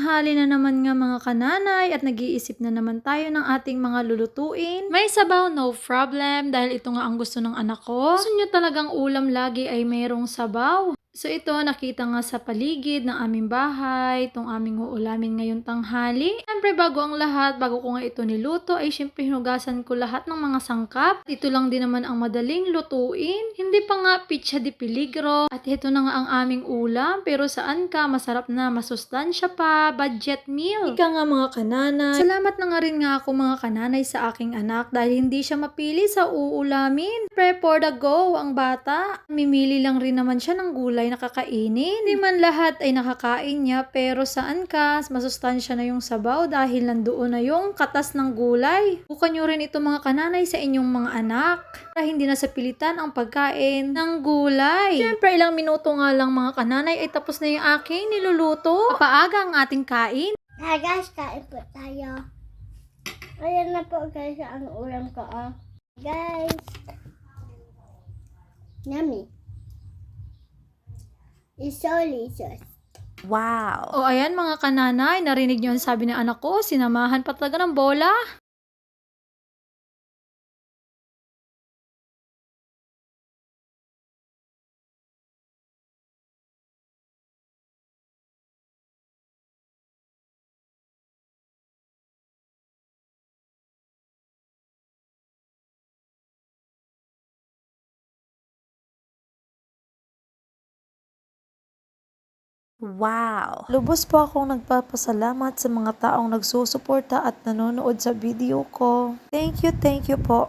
Tanghali na naman nga mga kananay at nag-iisip na naman tayo ng ating mga lulutuin. May sabaw, no problem, dahil ito nga ang gusto ng anak ko. Gusto nyo talagang ulam lagi ay mayroong sabaw. So ito, nakita nga sa paligid ng aming bahay, itong aming uulamin ngayong tanghali. Siyempre bago ang lahat, bago ko nga ito niluto, ay siyempre hinugasan ko lahat ng mga sangkap. Ito lang din naman ang madaling lutuin. Hindi pa nga pizza di peligro. At ito na nga ang aming ulam, pero saan ka, masarap na, masustansya pa, budget meal. Ika nga mga kananay. Salamat na nga rin nga ako mga kananay sa aking anak dahil hindi siya mapili sa uulamin. Pre for the go ang bata. Mimili lang rin naman siya ng gulay na kakainin. Hindi man lahat ay nakakain niya, pero saan ka, masustansya na yung sabaw dahil nandoon na yung katas ng gulay. Bukan nyo rin ito mga kananay sa inyong mga anak para hindi na sa pilitan ang pagkain ng gulay. Siyempre ilang minuto nga lang mga kananay ay tapos na yung aking niluluto. Papaaga ang ating kain. Hi guys, kain po tayo. Ayan na po guys ang ulam ko. Guys. Yummy. It's so delicious. Wow! O ayan mga kananay, narinig nyo ang sabi ng anak ko, sinamahan pa talaga ng bola. Wow! Lubos po akong nagpapasalamat sa mga taong nagsusuporta at nanonood sa video ko. Thank you po.